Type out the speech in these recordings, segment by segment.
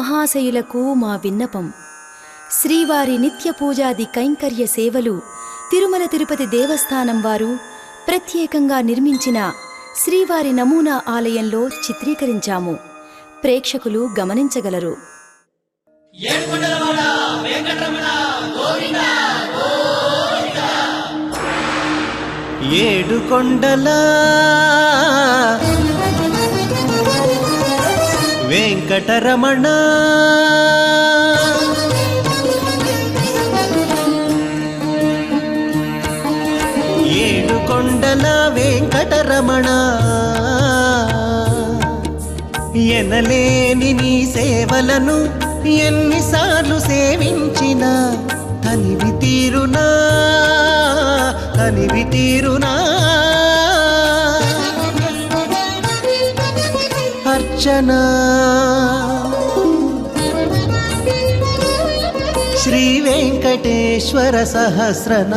మహాశయులకు మా విన్నపం. శ్రీవారి నిత్య పూజాది కైంకర్య సేవలు తిరుమల తిరుపతి దేవస్థానం వారు ప్రత్యేకంగా నిర్మించిన శ్రీవారి నమూనా ఆలయంలో చిత్రీకరించాము. ప్రేక్షకులు గమనించగలరు. ఏడుకొండల వెంకటరమణ ఏడుకొండల వెంకటరమణ ఎనలేని నీ సేవలను ఎన్నిసార్లు సేవించినా తనివి తీరునా తనివి తీరునా అర్చన శ్రీ వెంకటేశ్వర సహస్రనామార్చన.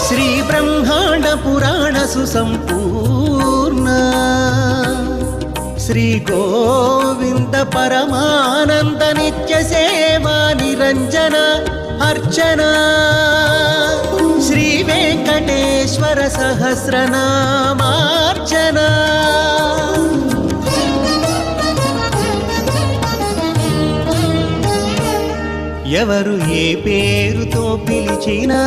శ్రీ బ్రహ్మాండ పురాణ సుసంపూర్ణ శ్రీ గోవింద పరమానంద నిత్య సేవా నిరంజన అర్చన శ్రీ వెంకటేశ్వర సహస్రనామార్చన. ఎవరు ఏ పేరుతో పిలిచినా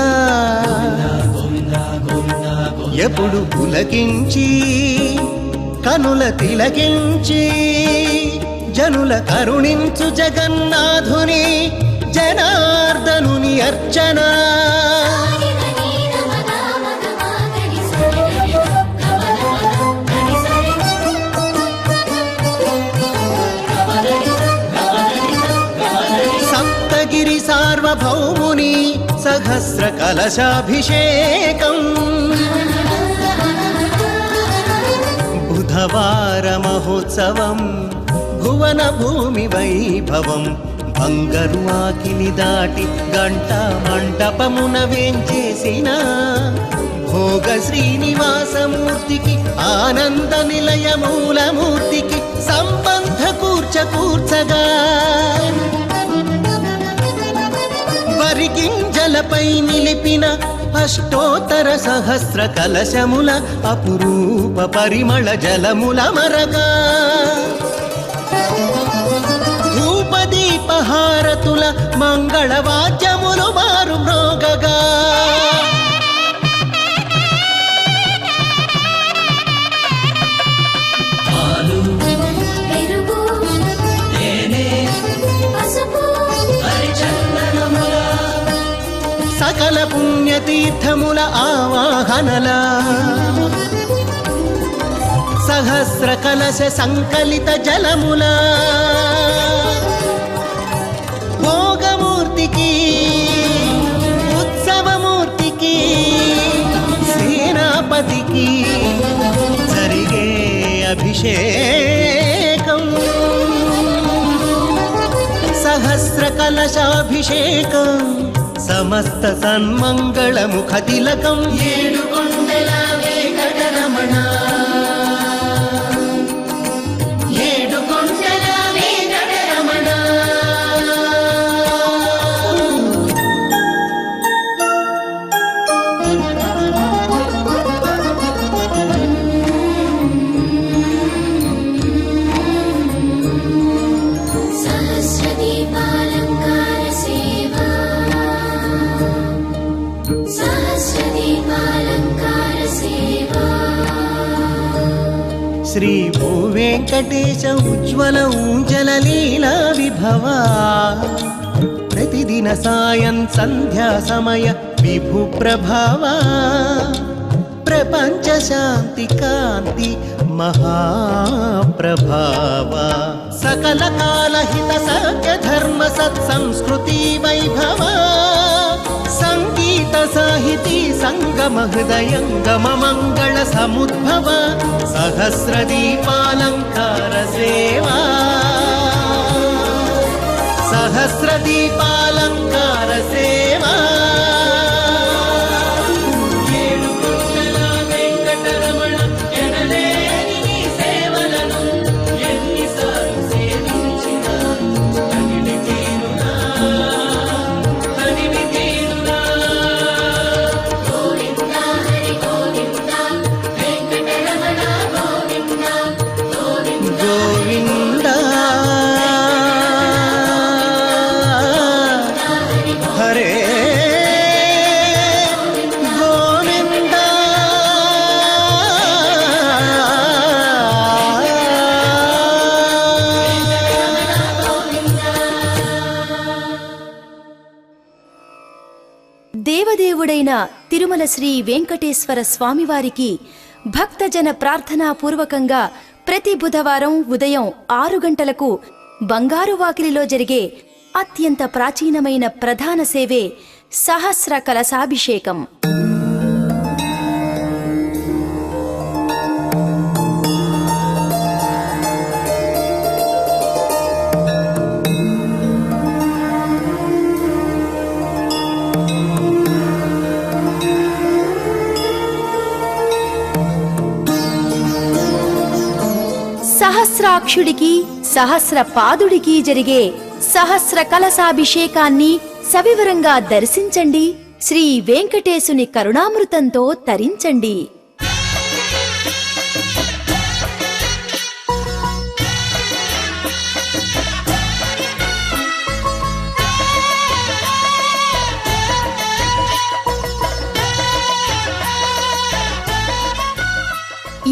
ఎప్పుడు పులకించి కనుల తిలకించి జనుల కరుణించు జగన్నాథుని జనార్దనుని అర్చన. సప్తగిరి సార్వభౌముని సహస్ర కలశాభిషేకం బుధవార మహోత్సవం భువన భూమి వైభవం బంగరు ఆకిలి దాటి గంట మంటపమున వేంచేసిన భోగ శ్రీనివాసమూర్తికి ఆనంద నిలయ మూలమూర్తికి సంబంధ కూర్చగా వరిగింజలపై నిలిపిన అష్టోత్తర సహస్ర కలశముల అపురూప పరిమళ జలముల మరగా ధూపదీపహారతుల మంగళవాద్యములు మారు మ్రోగగా సకల పుణ్యతీర్థముల ఆవాహనల సహస్ర కలశ సంకలిత జలముల భోగమూర్తికి ఉత్సవమూర్తికి సేనాపతికి జరిగే అభిషేకం సహస్ర కలశాభిషేకం సమస్త సన్మంగళముఖ తిలకం. ఏడుకొండల వెంకటరమణ ఏడుకొండల వెంకటరమణ. శ్రీ భూ వెంకటేశ ఉజ్వల ఊంజల లీలా విభవా ప్రతిదిన సాయం సంధ్యా సమయ విభు ప్రభావా ప్రపంచ శాంతి కాంతి మహాప్రభావా సకల కాల హిత సత్య ధర్మ సత్ సంస్కృతి వైభవా సంగీత సాహితీ సంగమ హృదయంగమ మంగళ సముద్భవ సహస్రదీపాలంకార సేవా సహస్రదీపాలంకార సేవా దేవదేవుడైన తిరుమల శ్రీ వెంకటేశ్వర స్వామివారికి భక్తజన ప్రార్థనాపూర్వకంగా ప్రతి బుధవారం ఉదయం 6 గంటలకు బంగారు వాకిలిలో జరిగే అత్యంత ప్రాచీనమైన ప్రధాన సేవే సహస్ర కలశాభిషేకం. సహస్రాక్షుడికి సహస్ర పాదుడికి జరిగే సహస్ర కలశాభిషేకాన్ని సవివరంగా దర్శించండి. శ్రీ వెంకటేశుని కరుణామృతంతో తరించండి.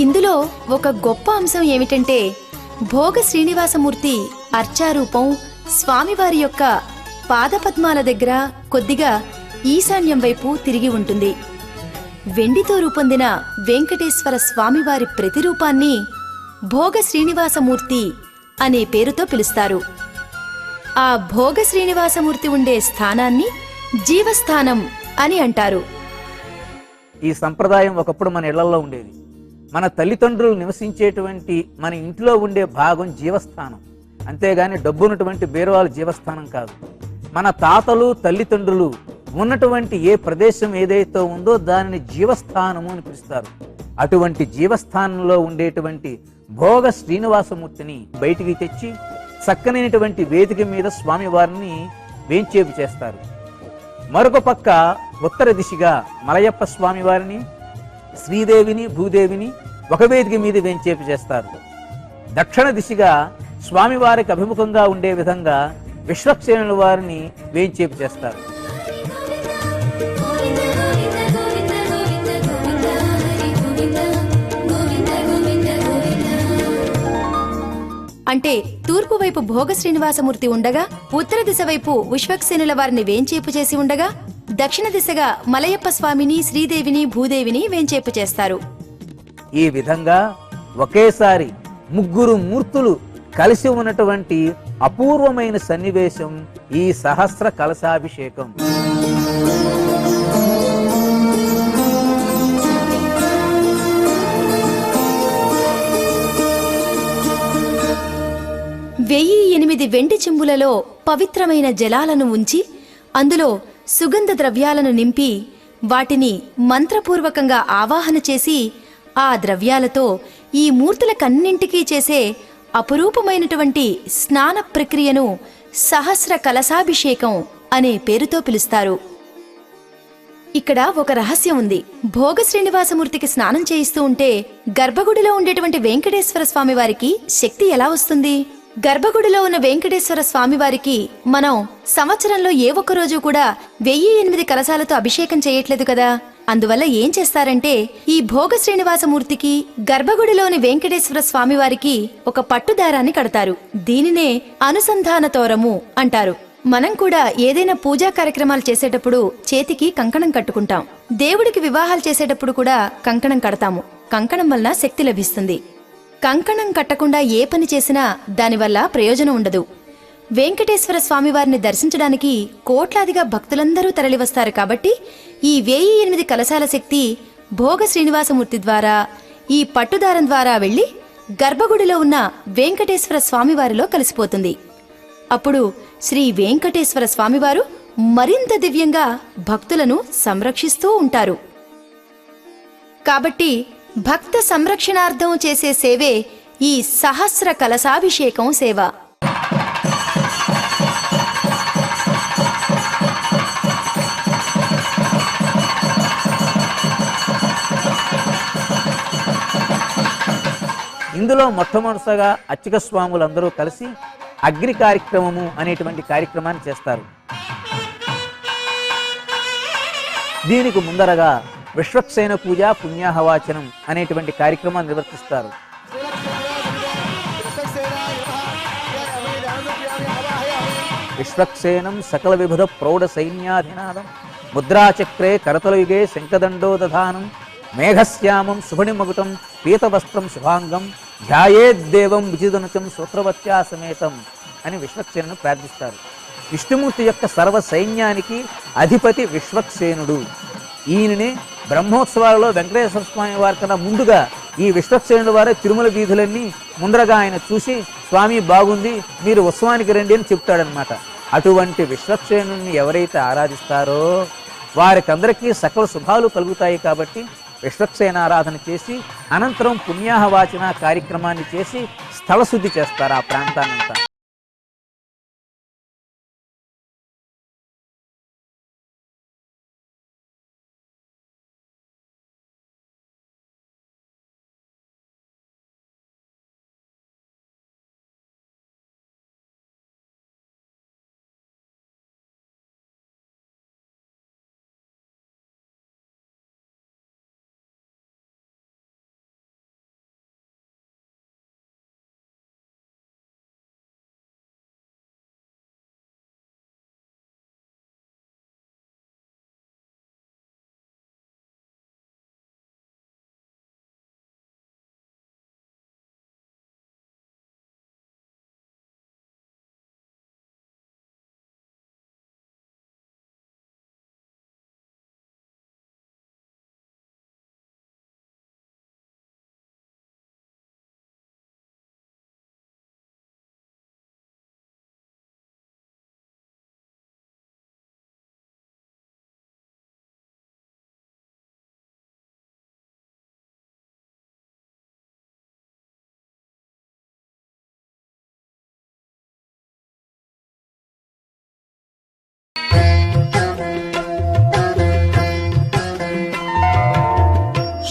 ఇందులో ఒక గొప్ప అంశం ఏమిటంటే భోగ శ్రీనివాసమూర్తి అర్చారూపం స్వామివారి యొక్క పాదపద్మాల దగ్గర కొద్దిగా ఈశాన్యం వైపు తిరిగి ఉంటుంది. వెండితో రూపొందిన వెంకటేశ్వర స్వామివారి ప్రతిరూపాన్ని భోగ శ్రీనివాసమూర్తి అనే పేరుతో పిలుస్తారు. ఆ భోగ శ్రీనివాసమూర్తి ఉండే స్థానాన్ని జీవస్థానం అని అంటారు. ఈ సంప్రదాయం ఒకప్పుడు మన ఇళ్లలో ఉండేది. మన తల్లిదండ్రులు నివసించేటువంటి మన ఇంట్లో ఉండే భాగం జీవస్థానం, అంతేగాని డబ్బున్నటువంటి బేరవాళ్ళ జీవస్థానం కాదు. మన తాతలు తల్లిదండ్రులు ఉన్నటువంటి ఏ ప్రదేశం ఏదైతే ఉందో దానిని జీవస్థానము అని పిలుస్తారు. అటువంటి జీవస్థానంలో ఉండేటువంటి భోగ శ్రీనివాసమూర్తిని బయటికి తెచ్చి చక్కనైనటువంటి వేదిక మీద స్వామివారిని వేంచేపు చేస్తారు. మరొక పక్క ఉత్తర దిశగా మలయప్ప స్వామివారిని, శ్రీదేవిని, భూదేవిని ఒక వేదిక మీద వేంచేపు చేస్తారు. దక్షిణ దిశగా స్వామివారికి అభిముఖంగా ఉండే విధంగా విశ్వక్సేనుల వారిని వేంచేపు చేస్తారు. అంటే తూర్పు వైపు భోగ శ్రీనివాసమూర్తి ఉండగా, ఉత్తర దిశ వైపు విశ్వక్సేనుల వారిని వేంచేపు చేసి ఉండగా, దక్షిణ దిశగా మలయప్ప స్వామిని, శ్రీదేవిని, భూదేవిని వేంచేపు చేస్తారు. ఈ విధంగా ఒకేసారి ముగ్గురు మూర్తులు కలిసి ఉన్నటువంటి అపూర్వమైన సన్నివేశం ఈ సహస్ర కలశాభిషేకం. వెయ్యి 8 వెండి చెంబులలో పవిత్రమైన జలాలను ఉంచి అందులో సుగంధ ద్రవ్యాలను నింపి వాటిని మంత్రపూర్వకంగా ఆవాహన చేసి ఆ ద్రవ్యాలతో ఈ మూర్తులకన్నింటికీ చేసే అపురూపమైనటువంటి స్నాన ప్రక్రియను సహస్ర కలశాభిషేకం అనే పేరుతో పిలుస్తారు. ఇక్కడ ఒక రహస్యం ఉంది. భోగ శ్రీనివాసమూర్తికి స్నానం చేయిస్తూ ఉంటే గర్భగుడిలో ఉండేటువంటి వెంకటేశ్వర స్వామి వారికి శక్తి ఎలా వస్తుంది? గర్భగుడిలో ఉన్న వెంకటేశ్వర స్వామివారికి మనం సంవత్సరంలో ఏ ఒక్క రోజు కూడా 1008 కలశాలతో అభిషేకం చేయట్లేదు కదా. అందువల్ల ఏం చేస్తారంటే ఈ భోగ శ్రీనివాసమూర్తికి గర్భగుడిలోని వెంకటేశ్వర స్వామివారికి ఒక పట్టుదారాన్ని కడతారు. దీనినే అనుసంధాన తోరము అంటారు. మనం కూడా ఏదైనా పూజా కార్యక్రమాలు చేసేటప్పుడు చేతికి కంకణం కట్టుకుంటాం. దేవుడికి వివాహాలు చేసేటప్పుడు కూడా కంకణం కడతాము. కంకణం వలన శక్తి లభిస్తుంది. కంకణం కట్టకుండా ఏ పని చేసినా దానివల్ల ప్రయోజనం ఉండదు. వెంకటేశ్వర స్వామివారిని దర్శించడానికి కోట్లాదిగా భక్తులందరూ తరలివస్తారు కాబట్టి ఈ 1008 కలశాల శక్తి భోగ శ్రీనివాసమూర్తి ద్వారా ఈ పట్టుదారం ద్వారా వెళ్లి గర్భగుడిలో ఉన్న వెంకటేశ్వర స్వామివారిలో కలిసిపోతుంది. అప్పుడు శ్రీ వెంకటేశ్వర స్వామివారు మరింత దివ్యంగా భక్తులను సంరక్షిస్తూ ఉంటారు. కాబట్టి భక్త సంరక్షణార్థం చేసే సేవే ఈ సహస్ర కలశాభిషేకం సేవ. ఇందులో మొట్టమొదటిగా అర్చక స్వాములందరూ కలిసి అగ్ని కార్యక్రమము అనేటువంటి కార్యక్రమాన్ని చేస్తారు. దీనికి ముందరగా విశ్వక్సేన పూజ పుణ్యాహవాచనం అనేటువంటి కార్యక్రమాన్ని నిర్వర్తిస్తారు. విశ్వక్సేనం సకల విభుధ ప్రౌఢ సైన్యాధినాదం ముద్రాచక్రే కరతలయుగే శంఖదండోదధానం మేఘశ్యామం శుభనిమగుటం పీతవస్త్రం శుభాంగం ధ్యాయేద్దేవం విజిదనుచం సూత్రవత్యా సమేతం అని విశ్వక్సేనును ప్రార్థిస్తారు. విష్ణుమూర్తి యొక్క సర్వ సైన్యానికి అధిపతి విశ్వక్సేనుడు. ఈయననే బ్రహ్మోత్సవాలలో వెంకటేశ్వర స్వామి వారి కన్నా ముందుగా ఈ విశ్వక్సేనుడు వారే తిరుమల వీధులన్నీ ముందరగా ఆయన చూసి స్వామి బాగుంది మీరు ఉత్సవానికి రండి అని చెప్తాడనమాట. అటువంటి విశ్వక్సేనుని ఎవరైతే ఆరాధిస్తారో వారికందరికీ సకల శుభాలు కలుగుతాయి. కాబట్టి విశ్వక్సేన ఆరాధన చేసి అనంతరం పుణ్యాహవాచన కార్యక్రమాన్ని చేసి స్థల శుద్ధి చేస్తారు ఆ ప్రాంతాన్నంతా.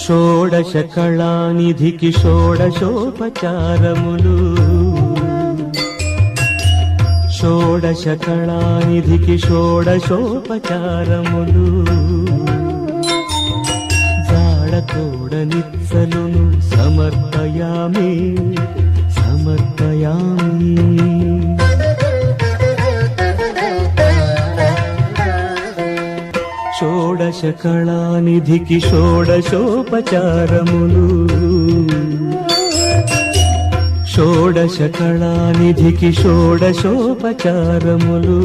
షోడశ కళానిధికి షోడశోపచారములు షోడశ కళానిధికి షోడశోపచారములు జాడతోడనిత్సలును సమర్పయామి సమర్పయామి. షోడశ కళానిధికి షోడశోపచారములు షోడశ కళానిధికి షోడశోపచారములు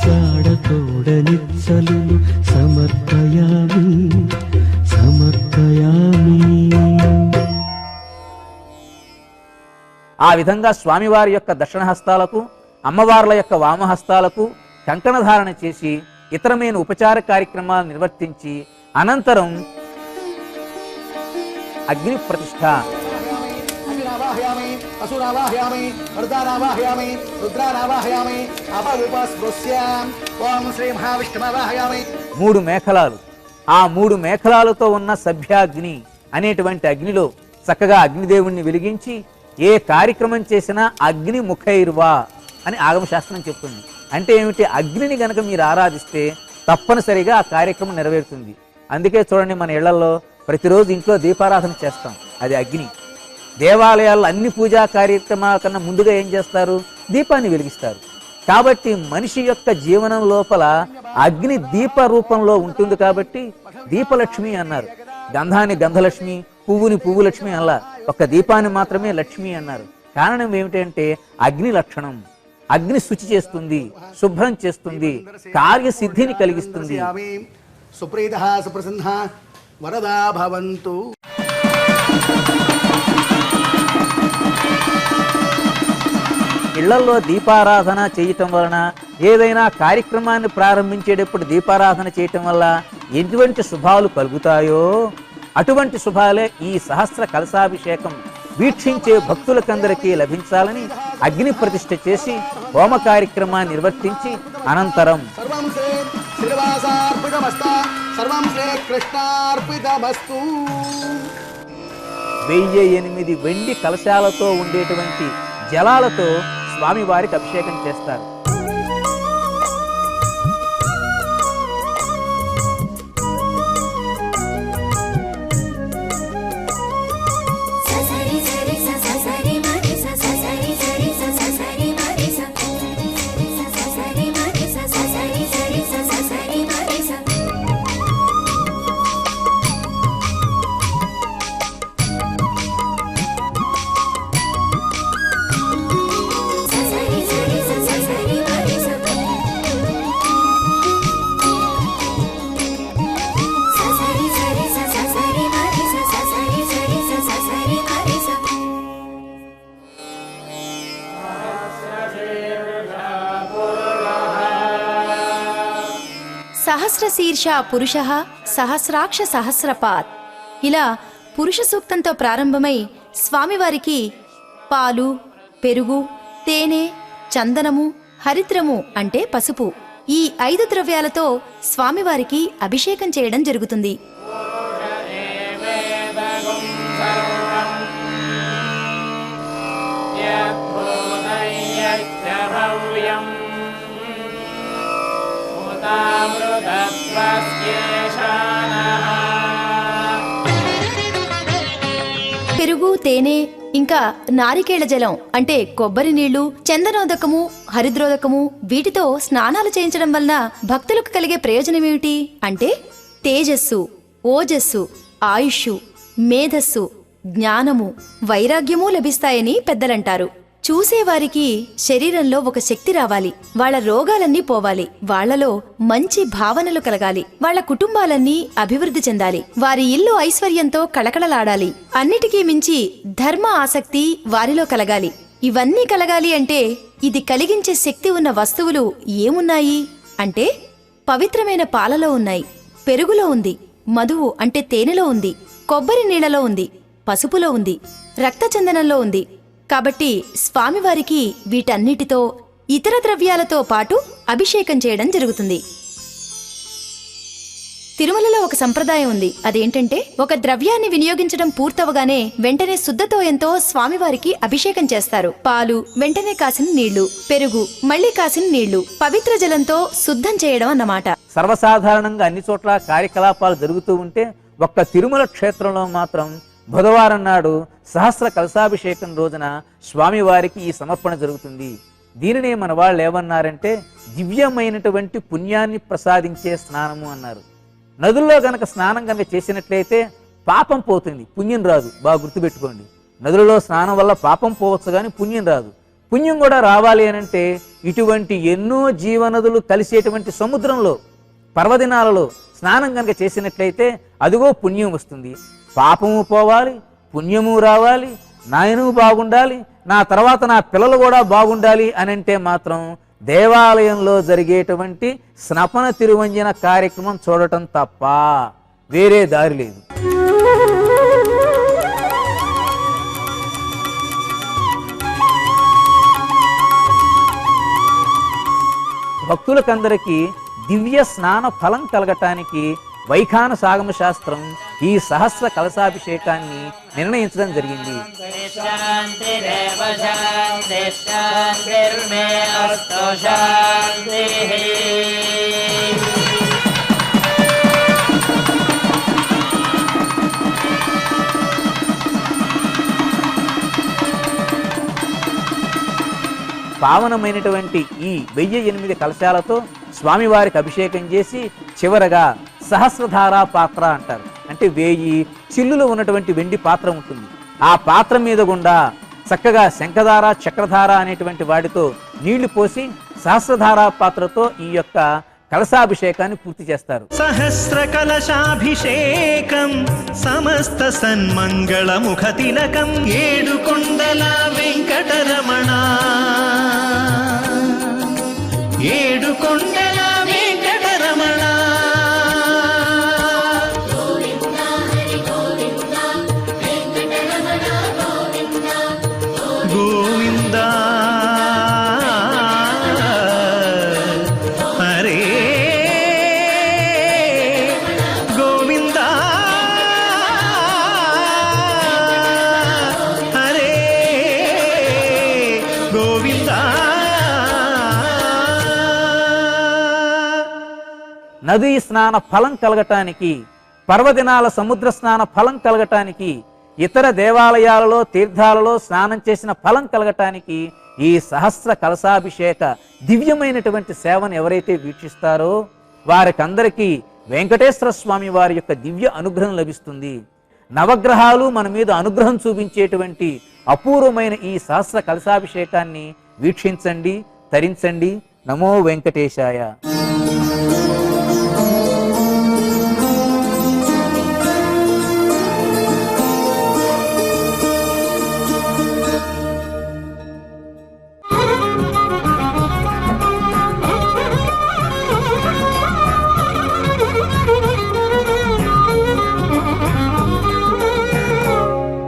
జాడతోడనిత్సలు సమర్పయామి సమర్పయామి. ఆ విధంగా స్వామివారి యొక్క దక్షిణహస్తాలకు అమ్మవార్ల యొక్క వామహస్తాలకు కంకణధారణ చేసి ఇతరమైన ఉపచార కార్యక్రమాలు నిర్వర్తించి అనంతరం అగ్ని ప్రతిష్ఠ మూడు మేఖలాలు, ఆ మూడు మేఖలాలతో ఉన్న సభ్యాగ్ని అనేటువంటి అగ్నిలో చక్కగా అగ్నిదేవుణ్ణి వెలిగించి ఏ కార్యక్రమం చేసినా అగ్ని ముఖైర్వా అని ఆగమశాస్త్రం చెప్తుంది. అంటే ఏమిటి? అగ్నిని గనక మీరు ఆరాధిస్తే తప్పనిసరిగా ఆ కార్యక్రమం నెరవేరుతుంది. అందుకే చూడండి, మన ఇళ్లలో ప్రతిరోజు ఇంట్లో దీపారాధన చేస్తాం, అది అగ్ని. దేవాలయాల్లో అన్ని పూజా కార్యక్రమాల కన్నా ముందుగా ఏం చేస్తారు? దీపాన్ని వెలిగిస్తారు. కాబట్టి మనిషి యొక్క జీవనం లోపల అగ్ని దీప రూపంలో ఉంటుంది. కాబట్టి దీపలక్ష్మి అన్నారు. గంధాన్ని గంధలక్ష్మి, పువ్వుని పువ్వు లక్ష్మి అలా, ఒక్క దీపాన్ని మాత్రమే లక్ష్మి అన్నారు. కారణం ఏమిటంటే అగ్ని లక్షణం. అగ్ని శుచి చేస్తుంది, శుభ్రం చేస్తుంది, కార్యసిద్ధిని కలిగిస్తుంది. సుప్రీతః సుప్రసన్నః వరదా భవంతు. ఇళ్లలో దీపారాధన చేయటం వలన, ఏదైనా కార్యక్రమాన్ని ప్రారంభించేటప్పుడు దీపారాధన చేయటం వల్ల ఎటువంటి శుభాలు కలుగుతాయో అటువంటి శుభాలే ఈ సహస్ర కలశాభిషేకం వీక్షించే భక్తులకందరికీ లభించాలని అగ్ని ప్రతిష్ఠ చేసి హోమ కార్యక్రమాన్ని నిర్వర్తించి అనంతరం సర్వం శ్రీ శ్రీనివాసార్పితమస్తు, సర్వం శ్రీ కృష్ణార్పితమస్తు. 1008 వెండి కలశాలతో ఉండేటువంటి జలాలతో స్వామివారికి అభిషేకం చేస్తారు. సహస్రశీర్ష పురుష సహస్రాక్ష సహస్రపాత్. ఇలా పురుష సూక్తంతో ప్రారంభమై స్వామివారికి పాలు, పెరుగు, తేనె, చందనము, హరిద్రము అంటే పసుపు, ఈ 5 ద్రవ్యాలతో స్వామివారికి అభిషేకం చేయడం జరుగుతుంది. పెరుగు, తేనె, ఇంకా నారికేళ జలం అంటే కొబ్బరి నీళ్లు, చందనోదకము, హరిద్రోదకము వీటితో స్నానాలు చేయించడం వలన భక్తులకు కలిగే ప్రయోజనమేమిటి అంటే తేజస్సు, ఓజస్సు, ఆయుష్షు, మేధస్సు, జ్ఞానము, వైరాగ్యము లభిస్తాయని పెద్దలంటారు. చూసేవారికి శరీరంలో ఒక శక్తి రావాలి, వాళ్ళ రోగాలన్నీ పోవాలి, వాళ్లలో మంచి భావనలు కలగాలి, వాళ్ళ కుటుంబాలన్నీ అభివృద్ధి చెందాలి, వారి ఇల్లు ఐశ్వర్యంతో కళకళలాడాలి, అన్నిటికీ మించి ధర్మ ఆసక్తి వారిలో కలగాలి. ఇవన్నీ కలగాలి అంటే ఇది కలిగించే శక్తి ఉన్న వస్తువులు ఏమున్నాయి అంటే పవిత్రమైన పాలలో ఉన్నాయి, పెరుగులో ఉంది, మధువు అంటే తేనెలో ఉంది, కొబ్బరి నీళ్లలో ఉంది, పసుపులో ఉంది, రక్తచందనంలో ఉంది. కాబట్టి స్వామివారికి వీటన్నిటితో ఇతర ద్రవ్యాలతో పాటు అభిషేకం చేయడం జరుగుతుంది. తిరుమలలో ఒక సంప్రదాయం ఉంది. అదేంటంటే ఒక ద్రవ్యాన్ని వినియోగించడం పూర్తవగానే వెంటనే శుద్ధతోయంతో స్వామివారికి అభిషేకం చేస్తారు. పాలు, వెంటనే కాసిన నీళ్లు, పెరుగు, మళ్లీ కాసిన నీళ్లు, పవిత్ర జలంతో శుద్ధం చేయడం అన్నమాట. సర్వసాధారణంగా అన్ని చోట్ల కార్యకలాపాలు జరుగుతూ ఉంటే ఒక్క తిరుమల క్షేత్రంలో మాత్రం బుధవారం నాడు సహస్ర కలశాభిషేకం రోజున స్వామివారికి ఈ సమర్పణ జరుగుతుంది. దీనినే మన వాళ్ళు ఏమన్నారంటే దివ్యమైనటువంటి పుణ్యాన్ని ప్రసాదించే స్నానము అన్నారు. నదుల్లో గనక స్నానం కనుక చేసినట్లయితే పాపం పోతుంది, పుణ్యం రాదు. బాగా గుర్తుపెట్టుకోండి, నదులలో స్నానం వల్ల పాపం పోవచ్చు కానీ పుణ్యం రాదు. పుణ్యం కూడా రావాలి అనంటే ఇటువంటి ఎన్నో జీవనదులు కలిసేటువంటి సముద్రంలో పర్వదినాలలో స్నానం కనుక చేసినట్లయితే అదిగో పుణ్యం వస్తుంది. పాపము పోవాలి, పుణ్యము రావాలి, నాయను బాగుండాలి, నా తర్వాత నా పిల్లలు కూడా బాగుండాలి అని అంటే మాత్రం దేవాలయంలో జరిగేటువంటి స్నపన తిరువంజన కార్యక్రమం చూడటం తప్ప వేరే దారి లేదు. భక్తులకందరికీ దివ్య స్నాన ఫలం కలగటానికి వైఖాన సాగమ శాస్త్రం ఈ సహస్ర కలశాభిషేకాన్ని నిర్ణయించడం జరిగింది. పావనమైనటువంటి ఈ 1008 కలశాలతో స్వామివారికి అభిషేకం చేసి చివరగా సహస్రధారా పాత్ర అంటారు. అంటే 1000 చిల్లులు ఉన్నటువంటి వెండి పాత్ర ఉంటుంది. ఆ పాత్ర మీద గుండా చక్కగా శంఖధార చక్రధార అనేటువంటి వాటితో నీళ్లు పోసి సహస్రధార పాత్రతో ఈ యొక్క కలశాభిషేకాన్ని పూర్తి చేస్తారు. సహస్ర కలశాభిషేకం సమస్త సన్మంగళముఖ తిలకం ఏడుకొండల వెంకటరమణ ఏడుకొండల వెంకటరమణ గోవింద హరే గోవింద హరే గోవింద. నదీ స్నాన ఫలం కలగటానికి, పర్వదినాల సముద్ర స్నాన ఫలం కలగటానికి, ఇతర దేవాలయాలలో తీర్థాలలో స్నానం చేసిన ఫలం కలగటానికి ఈ సహస్ర కలశాభిషేక దివ్యమైనటువంటి సేవను ఎవరైతే వీక్షిస్తారో వారికందరికీ వెంకటేశ్వర స్వామి వారి యొక్క దివ్య అనుగ్రహం లభిస్తుంది. నవగ్రహాలు మన మీద అనుగ్రహం చూపించేటువంటి అపూర్వమైన ఈ సహస్ర కలశాభిషేకాన్ని వీక్షించండి, తరించండి. నమో వెంకటేశాయ.